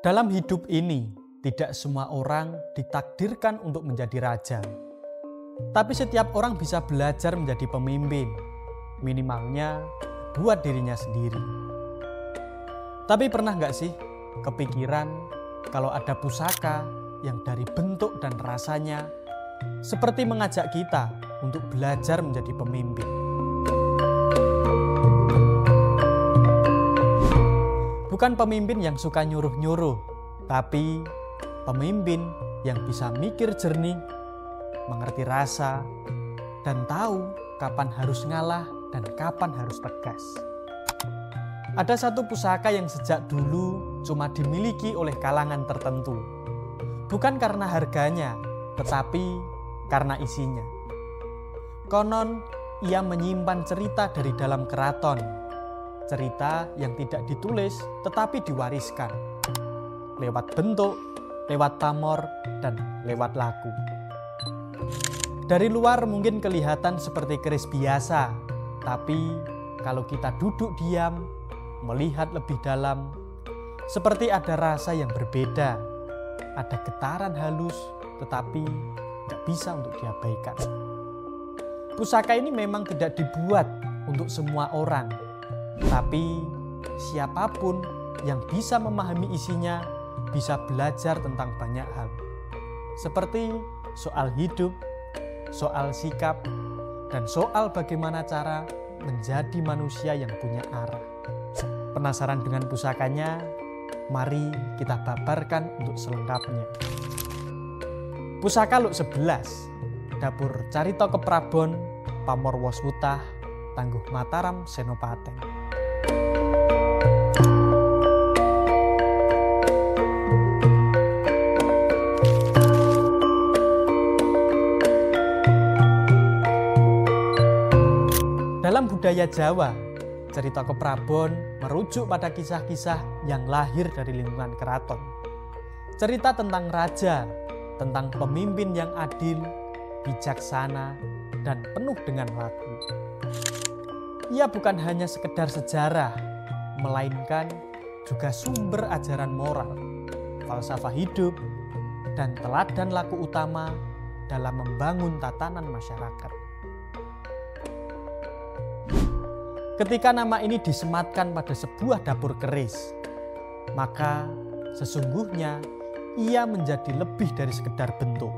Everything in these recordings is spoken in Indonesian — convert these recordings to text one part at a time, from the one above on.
Dalam hidup ini, tidak semua orang ditakdirkan untuk menjadi raja. Tapi setiap orang bisa belajar menjadi pemimpin, minimalnya buat dirinya sendiri. Tapi pernah nggak sih kepikiran kalau ada pusaka yang dari bentuk dan rasanya seperti mengajak kita untuk belajar menjadi pemimpin? Bukan pemimpin yang suka nyuruh-nyuruh, tapi pemimpin yang bisa mikir jernih, mengerti rasa, dan tahu kapan harus ngalah dan kapan harus tegas. Ada satu pusaka yang sejak dulu cuma dimiliki oleh kalangan tertentu. Bukan karena harganya, tetapi karena isinya. Konon, ia menyimpan cerita dari dalam keraton. Cerita yang tidak ditulis tetapi diwariskan. Lewat bentuk, lewat pamor, dan lewat laku. Dari luar mungkin kelihatan seperti keris biasa, tapi kalau kita duduk diam, melihat lebih dalam, seperti ada rasa yang berbeda. Ada getaran halus, tetapi tidak bisa untuk diabaikan. Pusaka ini memang tidak dibuat untuk semua orang, tapi siapapun yang bisa memahami isinya bisa belajar tentang banyak hal. Seperti soal hidup, soal sikap, dan soal bagaimana cara menjadi manusia yang punya arah. Penasaran dengan pusakanya? Mari kita babarkan untuk selengkapnya. Pusaka Luk 11, Dapur Carita Keprabon, Pamor Woswutah, Tangguh Mataram Senopateng. Dalam budaya Jawa, cerita Keprabon merujuk pada kisah-kisah yang lahir dari lingkungan keraton. Cerita tentang raja, tentang pemimpin yang adil, bijaksana, dan penuh dengan laku. Ia bukan hanya sekedar sejarah, melainkan juga sumber ajaran moral, falsafah hidup, dan teladan laku utama dalam membangun tatanan masyarakat. Ketika nama ini disematkan pada sebuah dapur keris, maka sesungguhnya ia menjadi lebih dari sekedar bentuk.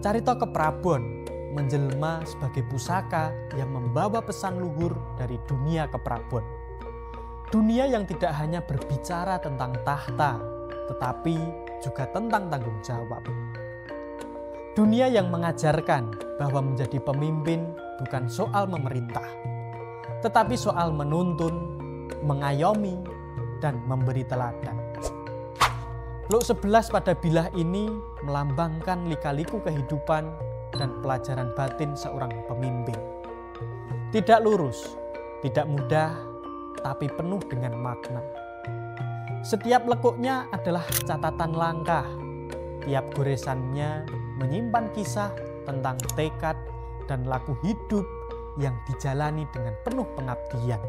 Carita Keprabon menjelma sebagai pusaka yang membawa pesan luhur dari dunia keprabon. Dunia yang tidak hanya berbicara tentang tahta, tetapi juga tentang tanggung jawab. Dunia yang mengajarkan bahwa menjadi pemimpin bukan soal memerintah, tetapi soal menuntun, mengayomi, dan memberi teladan. Luk 11 pada bilah ini melambangkan lika-liku kehidupan dan pelajaran batin seorang pemimpin. Tidak lurus, tidak mudah, tapi penuh dengan makna. Setiap lekuknya adalah catatan langkah. Tiap goresannya menyimpan kisah tentang tekad dan laku hidup yang dijalani dengan penuh pengabdian.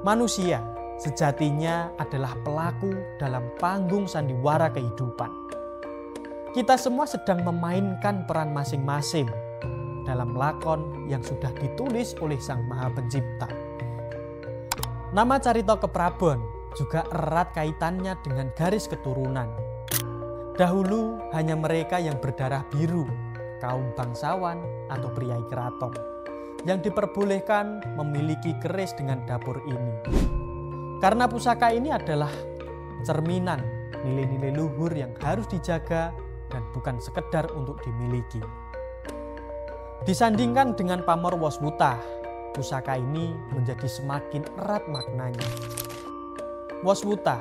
Manusia sejatinya adalah pelaku dalam panggung sandiwara kehidupan. Kita semua sedang memainkan peran masing-masing dalam lakon yang sudah ditulis oleh Sang Maha Pencipta. Nama Carita Keprabon juga erat kaitannya dengan garis keturunan. Dahulu hanya mereka yang berdarah biru, kaum bangsawan atau priai keraton, yang diperbolehkan memiliki keris dengan dapur ini. Karena pusaka ini adalah cerminan nilai-nilai luhur yang harus dijaga dan bukan sekedar untuk dimiliki. Disandingkan dengan Pamor Woswutah, pusaka ini menjadi semakin erat maknanya. Woswutah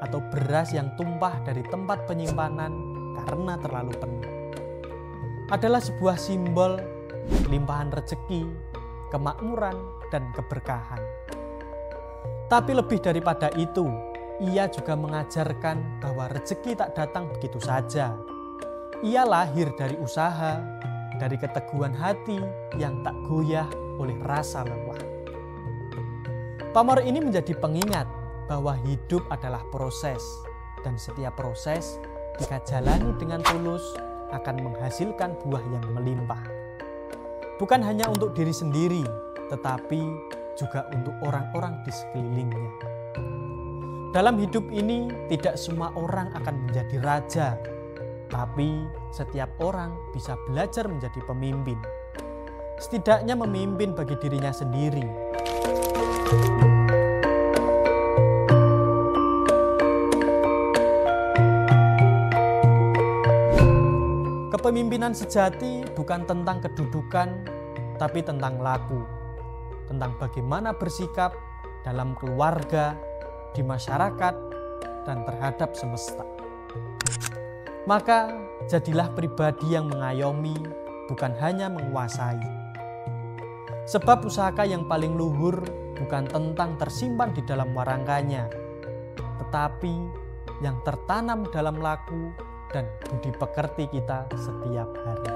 atau beras yang tumpah dari tempat penyimpanan karena terlalu penuh adalah sebuah simbol limpahan rezeki, kemakmuran, dan keberkahan. Tapi lebih daripada itu, ia juga mengajarkan bahwa rezeki tak datang begitu saja. Ia lahir dari usaha, dari keteguhan hati yang tak goyah oleh rasa lelah. Pamor ini menjadi pengingat bahwa hidup adalah proses, dan setiap proses jika jalani dengan tulus akan menghasilkan buah yang melimpah. Bukan hanya untuk diri sendiri, tetapi juga untuk orang-orang di sekelilingnya. Dalam hidup ini tidak semua orang akan menjadi raja, tapi setiap orang bisa belajar menjadi pemimpin. Setidaknya memimpin bagi dirinya sendiri. Kepemimpinan sejati bukan tentang kedudukan, tapi tentang laku, tentang bagaimana bersikap dalam keluarga, di masyarakat, dan terhadap semesta. Maka jadilah pribadi yang mengayomi, bukan hanya menguasai. Sebab pusaka yang paling luhur bukan tentang tersimpan di dalam warangkanya, tetapi yang tertanam dalam laku dan budi pekerti kita setiap hari.